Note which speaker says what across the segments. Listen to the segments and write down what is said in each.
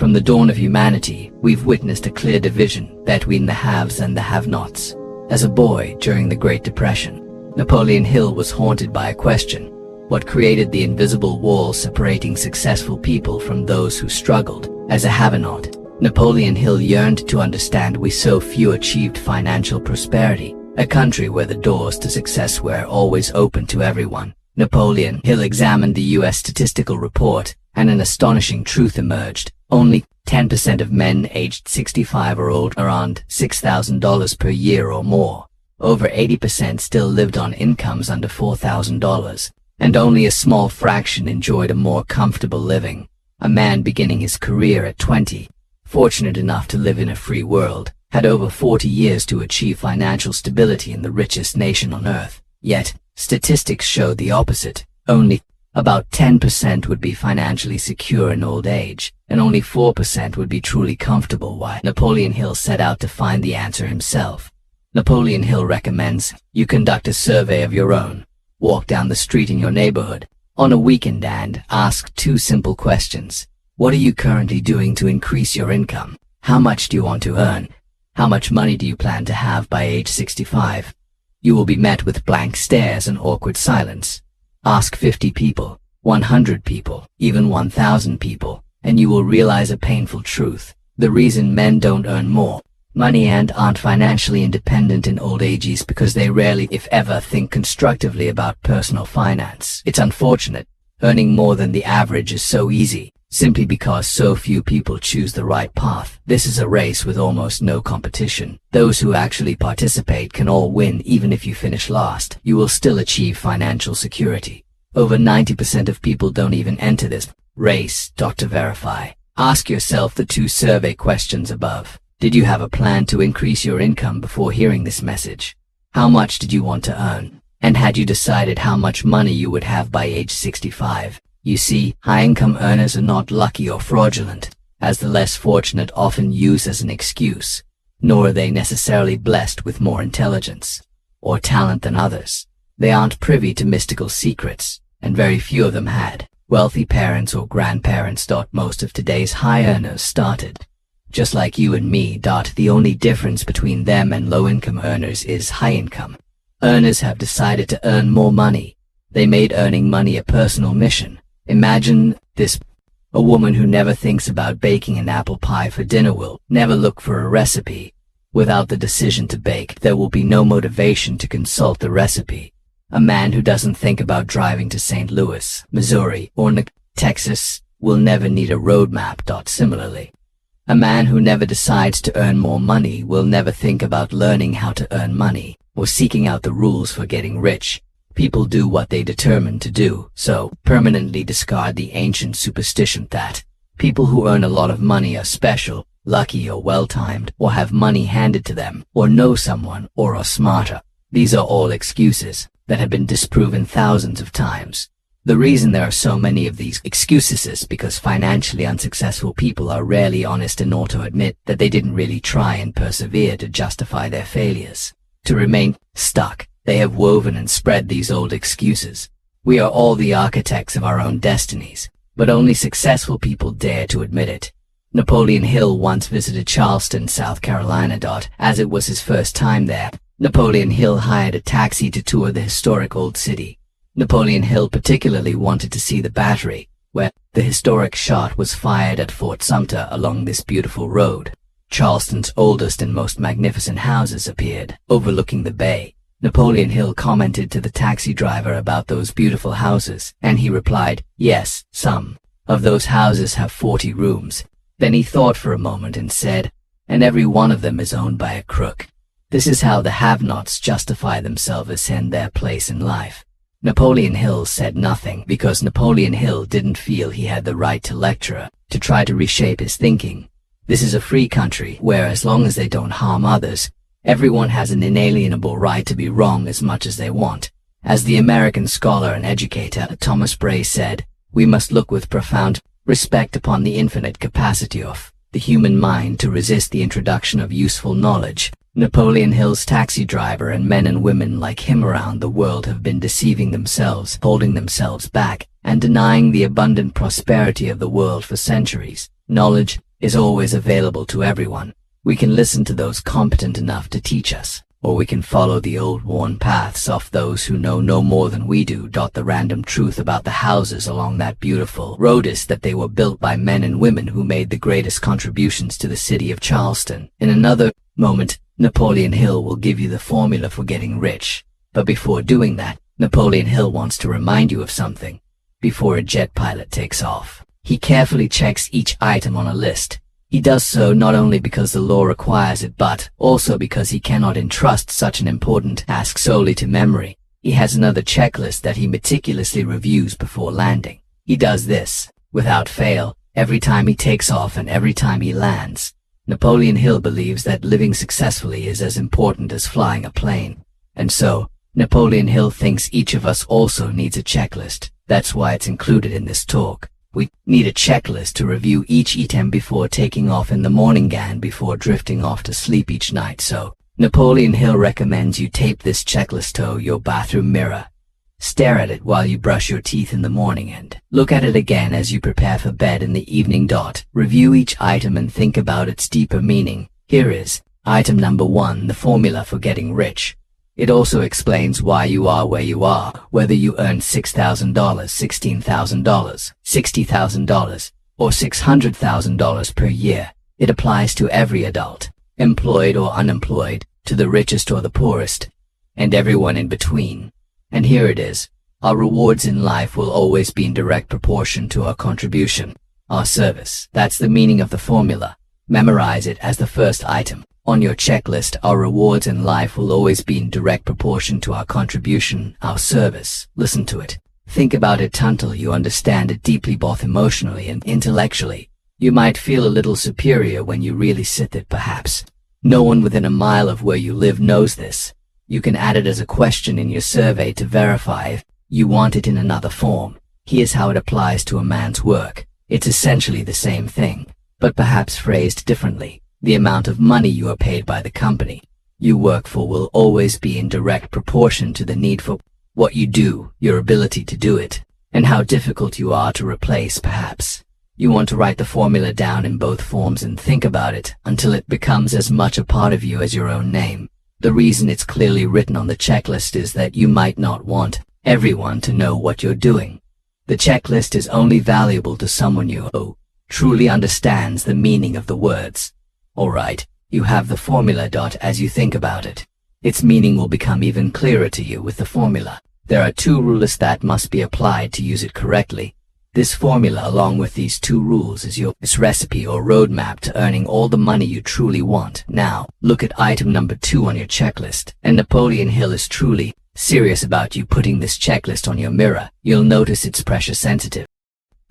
Speaker 1: From the dawn of humanity, we've witnessed a clear division between the haves and the have-nots. As a boy during the Great Depression, Napoleon Hill was haunted by a question: what created the invisible wall separating successful people from those who struggled? As a have-not, Napoleon Hill yearned to understand why so few achieved financial prosperity, a country where the doors to success were always open to everyone. Napoleon Hill examined the U.S. statistical report, and an astonishing truth emerged. Only 10% of men aged 65 or older earned $6,000 per year or more. Over 80% still lived on incomes under $4,000, and only a small fraction enjoyed a more comfortable living. A man beginning his career at 20, fortunate enough to live in a free world, had over 40 years to achieve financial stability in the richest nation on earth. Yet, statistics showed the opposite. Only about 10% would be financially secure in old age, and only 4% would be truly comfortable. Why? Napoleon Hill set out to find the answer himself. Napoleon Hill recommends you conduct a survey of your own. Walk down the street in your neighborhood on a weekend and ask 2 simple questions. What are you currently doing to increase your income? How much do you want to earn? How much money do you plan to have by age 65? You will be met with blank stares and awkward silence. Ask 50 people, 100 people, even 1,000 people, and you will realize a painful truth. The reason men don't earn more money and aren't financially independent in old age is because they rarely, if ever, think constructively about personal finance. It's unfortunate. Earning more than the average is so easy, simply because so few people choose the right path. This is a race with almost no competition. Those who actually participate can all win. Even if you finish last, you will still achieve financial security. Over 90% of people don't even enter this race. To verify, ask yourself the 2 survey questions above. Did you have a plan to increase your income before hearing this message? How much did you want to earn? And had you decided how much money you would have by age 65? You see, high-income earners are not lucky or fraudulent, as the less fortunate often use as an excuse, nor are they necessarily blessed with more intelligence or talent than others. They aren't privy to mystical secrets, and very few of them had wealthy parents or grandparents. Most of today's high earners started just like you and me. The only difference between them and low-income earners is high-income earners have decided to earn more money. They made earning money a personal mission. Imagine this: a woman who never thinks about baking an apple pie for dinner will never look for a recipe. Without the decision to bake, there will be no motivation to consult the recipe. A man who doesn't think about driving to St. Louis, Missouri, or Texas will never need a roadmap. Similarly, a man who never decides to earn more money will never think about learning how to earn money or seeking out the rules for getting rich. People do what they determine to do, so permanently discard the ancient superstition that people who earn a lot of money are special, lucky or well-timed, or have money handed to them, or know someone, or are smarter. These are all excuses that have been disproven thousands of times. The reason there are so many of these excuses is because financially unsuccessful people are rarely honest enough to admit that they didn't really try and persevere to justify their failures. To remain stuck, they have woven and spread these old excuses. We are all the architects of our own destinies, but only successful people dare to admit it. Napoleon Hill once visited Charleston, South Carolina. As it was his first time there, Napoleon Hill hired a taxi to tour the historic old city. Napoleon Hill particularly wanted to see the battery, where the historic shot was fired at Fort Sumter along this beautiful road. Charleston's oldest and most magnificent houses appeared, overlooking the bay. Napoleon Hill commented to the taxi driver about those beautiful houses, and he replied, "Yes, some of those houses have 40 rooms. Then he thought for a moment and said, "And every one of them is owned by a crook." This is how the have-nots justify themselves and their place in life. Napoleon Hill said nothing because Napoleon Hill didn't feel he had the right to lecture, to try to reshape his thinking. This is a free country where, as long as they don't harm others, everyone has an inalienable right to be wrong as much as they want. As the American scholar and educator Thomas Bray said, we must look with profound respect upon the infinite capacity of the human mind to resist the introduction of useful knowledge. Napoleon Hill's taxi driver and men and women like him around the world have been deceiving themselves, holding themselves back, and denying the abundant prosperity of the world for centuries. Knowledge, is always available to everyone. We can listen to those competent enough to teach us, or we can follow the old worn paths of those who know no more than we do. The random truth about the houses along that beautiful road is that they were built by men and women who made the greatest contributions to the city of Charleston. In another moment, Napoleon Hill will give you the formula for getting rich. But before doing that, Napoleon Hill wants to remind you of something. Before a jet pilot takes off, he carefully checks each item on a list. He does so not only because the law requires it, but also because he cannot entrust such an important task solely to memory. He has another checklist that he meticulously reviews before landing. He does this, without fail, every time he takes off and every time he lands. Napoleon Hill believes that living successfully is as important as flying a plane. And so, Napoleon Hill thinks each of us also needs a checklist. That's why it's included in this talk. We need a checklist to review each item before taking off in the morning and before drifting off to sleep each night. So, Napoleon Hill recommends you tape this checklist to your bathroom mirror. Stare at it while you brush your teeth in the morning and look at it again as you prepare for bed in the evening. Review each item and think about its deeper meaning. Here is item number 1, the formula for getting rich. It also explains why you are where you are, whether you earn $6,000, $16,000, $60,000, or $600,000 per year. It applies to every adult, employed or unemployed, to the richest or the poorest, and everyone in between. And here it is. Our rewards in life will always be in direct proportion to our contribution, our service. That's the meaning of the formula. Memorize it as the first item on your checklist. Our rewards in life will always be in direct proportion to our contribution, our service. Listen to it. Think about it until you understand it deeply, both emotionally and intellectually. You might feel a little superior when you really sit it. Perhaps no one within a mile of where you live knows this. You can add it as a question in your survey to verify if you want it in another form. Here's how it applies to a man's work. It's essentially the same thing, but perhaps phrased differently. The amount of money you are paid by the company you work for will always be in direct proportion to the need for what you do, your ability to do it, and how difficult you are to replace. Perhaps you want to write the formula down in both forms and think about it until it becomes as much a part of you as your own name. The reason it's clearly written on the checklist is that you might not want everyone to know what you're doing. The checklist is only valuable to someone who truly understands the meaning of the words. Alright, you have the formula. As you think about it, its meaning will become even clearer to you with the formula. There are 2 rules that must be applied to use it correctly. This formula, along with these 2 rules, is your recipe or roadmap to earning all the money you truly want. Now, look at item number 2 on your checklist. And Napoleon Hill is truly serious about you putting this checklist on your mirror. You'll notice it's pressure sensitive.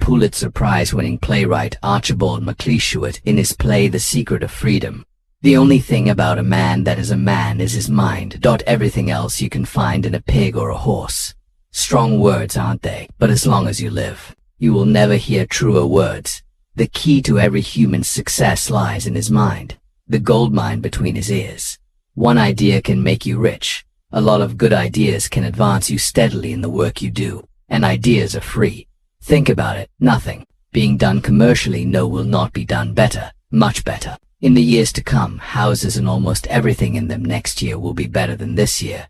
Speaker 1: Pulitzer Prize-winning playwright Archibald MacLeish in his play The Secret of Freedom. The only thing about a man that is a man is his mind. Everything else you can find in a pig or a horse. Strong words, aren't they? But as long as you live, you will never hear truer words. The key to every human's success lies in his mind, the gold mine between his ears. One idea can make you rich. A lot of good ideas can advance you steadily in the work you do, and ideas are free. Think about it. Nothing being done commercially will not be done better, much better. In the years to come, houses and almost everything in them next year will be better than this year.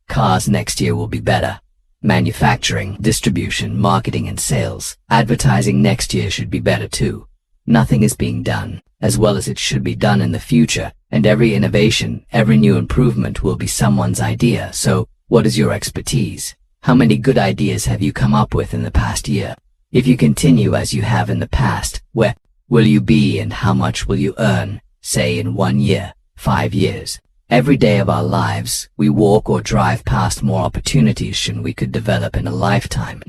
Speaker 1: Cars next year will be better. Manufacturing, distribution, marketing and sales, advertising next year should be better too. Nothing is being done as well as it should be done in the future, and every innovation, every new improvement will be someone's idea. So, what is your expertise? How many good ideas have you come up with in the past year? If you continue as you have in the past, where will you be and how much will you earn, say in 1 year, 5 years? Every day of our lives, we walk or drive past more opportunities than we could develop in a lifetime.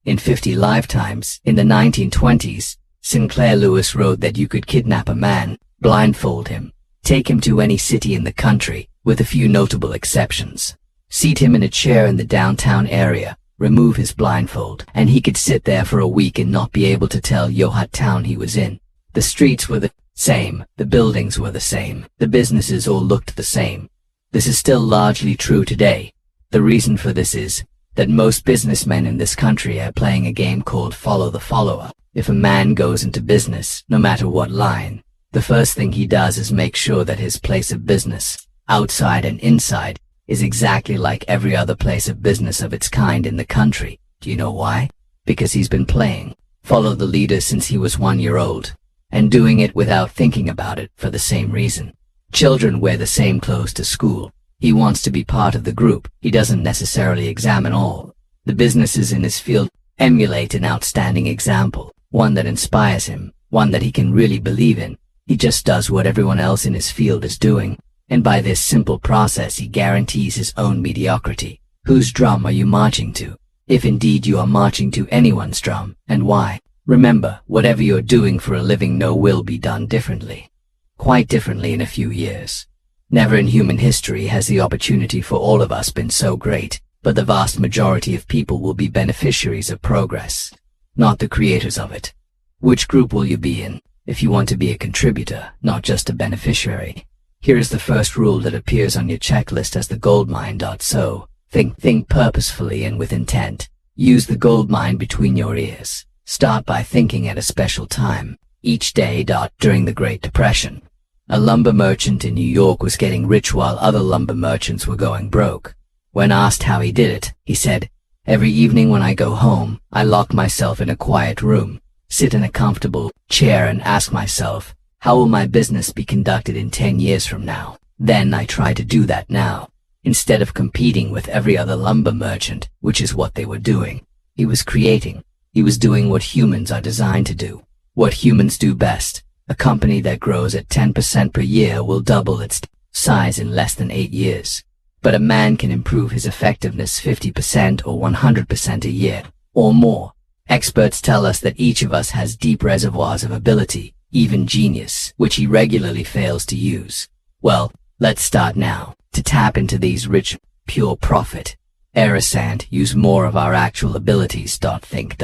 Speaker 1: In 50 lifetimes, in the 1920s, Sinclair Lewis wrote that you could kidnap a man, blindfold him, take him to any city in the country, with a few notable exceptions, seat him in a chair in the downtown area, remove his blindfold, and he could sit there for a week and not be able to tell you what town he was in. The streets were the same, the buildings were the same, the businesses all looked the same. This is still largely true today. The reason for this is that most businessmen in this country are playing a game called follow the follower. If a man goes into business, no matter what line, the first thing he does is make sure that his place of business, outside and inside, is exactly like every other place of business of its kind in the country. Do you know why? Because he's been playing follow the leader since he was 1 year old, and doing it without thinking about it for the same reason. Children wear the same clothes to school. He wants to be part of the group. He doesn't necessarily examine all the businesses in his field. Emulate an outstanding example, one that inspires him, one that he can really believe in. He just does what everyone else in his field is doing, and by this simple process he guarantees his own mediocrity. Whose drum are you marching to? If indeed you are marching to anyone's drum, and why? Remember, whatever you're doing for a living will be done differently. Quite differently in a few years. Never in human history has the opportunity for all of us been so great, but the vast majority of people will be beneficiaries of progress, not the creators of it. Which group will you be in, if you want to be a contributor, not just a beneficiary? Here is the first rule that appears on your checklist as the goldmine. So, think purposefully and with intent. Use the goldmine between your ears. Start by thinking at a special time, each day. During the Great Depression, a lumber merchant in New York was getting rich while other lumber merchants were going broke. When asked how he did it, he said, "Every evening when I go home, I lock myself in a quiet room, sit in a comfortable chair and ask myself, how will my business be conducted in 10 years from now? Then I try to do that now." Instead of competing with every other lumber merchant, which is what they were doing, he was creating. He was doing what humans are designed to do, what humans do best. A company that grows at 10% per year will double its size in less than 8 years. But a man can improve his effectiveness 50% or 100% a year, or more. Experts tell us that each of us has deep reservoirs of ability, even genius, which he regularly fails to use. Well, let's start now. To tap into these rich, pure profit, and use more of our actual abilities. Think.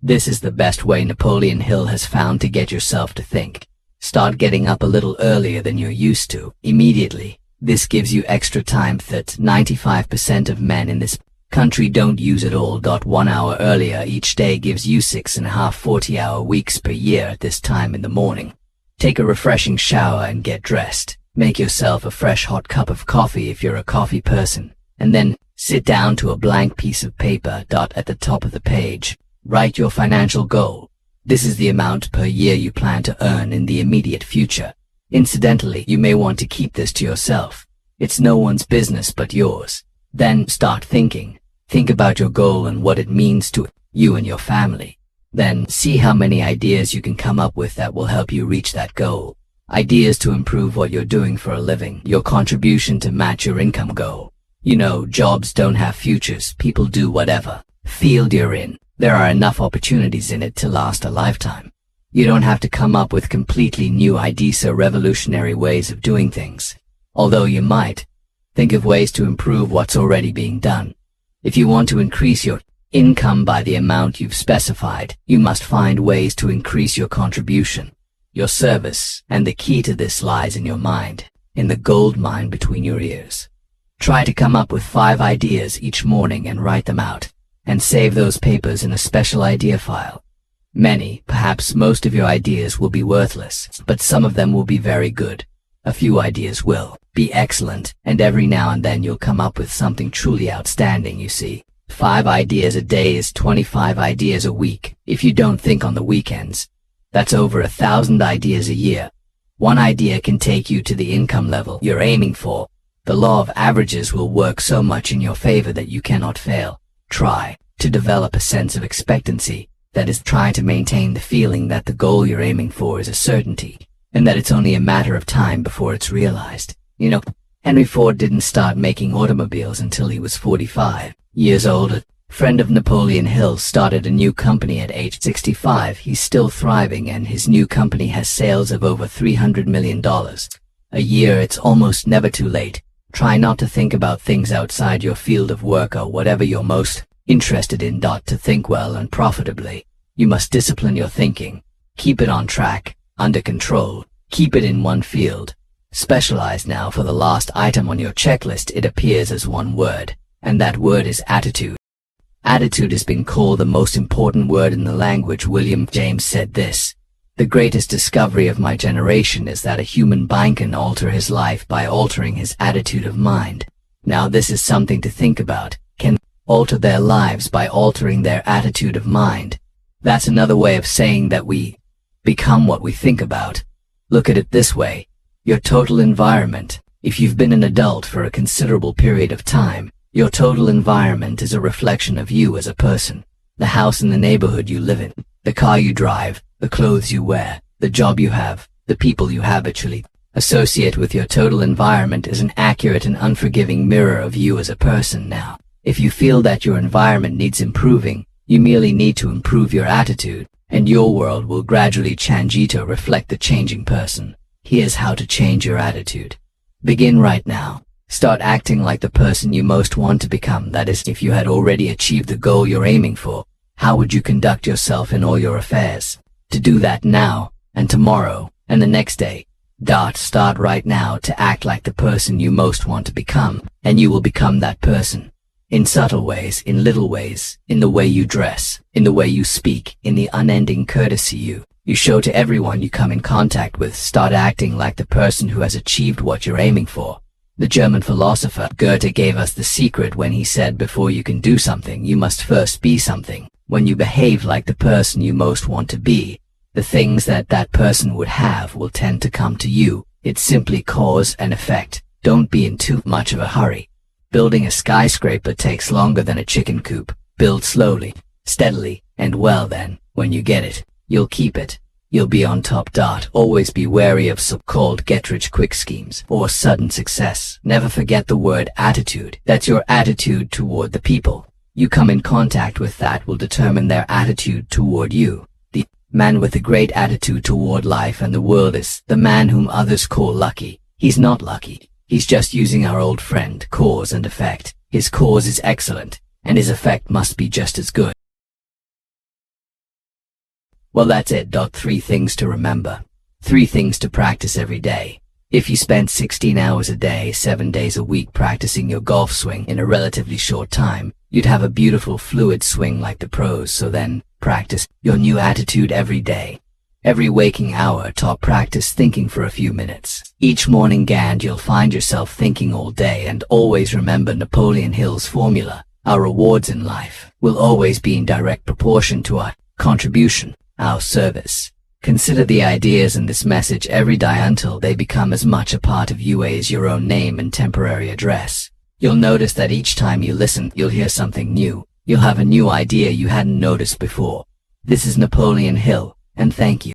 Speaker 1: This is the best way Napoleon Hill has found to get yourself to think. Start getting up a little earlier than you're used to, immediately. This gives you extra time that 95% of men in this country don't use at all. 1 hour earlier each day gives you 6.5 40-hour weeks per year at this time in the morning. Take a refreshing shower and get dressed. Make yourself a fresh hot cup of coffee if you're a coffee person, and then sit down to a blank piece of paper. At the top of the page, write your financial goal. This is the amount per year you plan to earn in the immediate future. Incidentally, you may want to keep this to yourself. It's no one's business but yours. Then start thinking. Think about your goal and what it means to you and your family. Then see how many ideas you can come up with that will help you reach that goal. Ideas to improve what you're doing for a living, your contribution to match your income goal. You know, jobs don't have futures. People do whatever field you're in. There are enough opportunities in it to last a lifetime. You don't have to come up with completely new ideas or revolutionary ways of doing things. Although you might. Think of ways to improve what's already being done. If you want to increase your income by the amount you've specified, you must find ways to increase your contribution, your service, and the key to this lies in your mind, in the gold mine between your ears. Try to come up with 5 ideas each morning and write them out, and save those papers in a special idea file. Many, perhaps most of your ideas will be worthless, but some of them will be very good. A few ideas will be excellent, and every now and then you'll come up with something truly outstanding. You see, 5 ideas a day is 25 ideas a week. If you don't think on the weekends, that's over 1,000 ideas a year. One idea can take you to the income level you're aiming for. The law of averages will work so much in your favor that you cannot fail. Try to develop a sense of expectancy. That is, try to maintain the feeling that the goal you're aiming for is a certainty, and that it's only a matter of time before it's realized. You know, Henry Ford didn't start making automobiles until he was 45 years old. A friend of Napoleon Hill started a new company at age 65. He's still thriving, and his new company has sales of over $300 million a year. It's almost never too late. Try not to think about things outside your field of work or whatever you're most interested in. To think well and profitably, you must discipline your thinking. Keep it on track, under control. Keep it in one field. Specialize now. For the last item on your checklist, it appears as one word, and that word is attitude. Attitude has been called the most important word in the language. William James said this: "The greatest discovery of my generation is that a human being can alter his life by altering his attitude of mind." Now this is something to think about. Can alter their lives by altering their attitude of mind. That's another way of saying that we become what we think about. Look at it this way. Your total environment. If you've been an adult for a considerable period of time, your total environment is a reflection of you as a person. The house and the neighborhood you live in, the car you drive, the clothes you wear, the job you have, the people you habitually associate with your total environment is an accurate and unforgiving mirror of you as a person. Now, if you feel that your environment needs improving, you merely need to improve your attitude, and your world will gradually change to reflect the changing person. Here's how to change your attitude. Begin right now. Start acting like the person you most want to become. That is, if you had already achieved the goal you're aiming for, how would you conduct yourself in all your affairs? To do that now, and tomorrow, and the next day. Start right now to act like the person you most want to become, and you will become that person. In subtle ways, in little ways, in the way you dress, in the way you speak, in the unending courtesy you show to everyone you come in contact with. Start acting like the person who has achieved what you're aiming for. The German philosopher Goethe gave us the secret when he said, before you can do something, you must first be something. When you behave like the person you most want to be, the things that person would have will tend to come to you. It's simply cause and effect. Don't be in too much of a hurry. Building a skyscraper takes longer than a chicken coop. Build slowly, steadily, and well then, when you get it, you'll keep it. You'll be on top. Always be wary of so-called get-rich-quick schemes or sudden success. Never forget the word attitude. That's your attitude toward the people you come in contact with. That will determine their attitude toward you. The man with a great attitude toward life and the world is the man whom others call lucky. He's not lucky. He's just using our old friend, cause and effect. His cause is excellent, and his effect must be just as good. Well, that's it. 3 things to remember. 3 things to practice every day. If you spent 16 hours a day, 7 days a week practicing your golf swing in a relatively short time, you'd have a beautiful fluid swing like the pros. So then, practice your new attitude every day. Every waking hour, practice thinking for a few minutes. Each morning, and you'll find yourself thinking all day. And always remember Napoleon Hill's formula. Our rewards in life will always be in direct proportion to our contribution, our service. Consider the ideas in this message every day until they become as much a part of you as your own name and temporary address. You'll notice that each time you listen, you'll hear something new. You'll have a new idea you hadn't noticed before. This is Napoleon Hill, and thank you.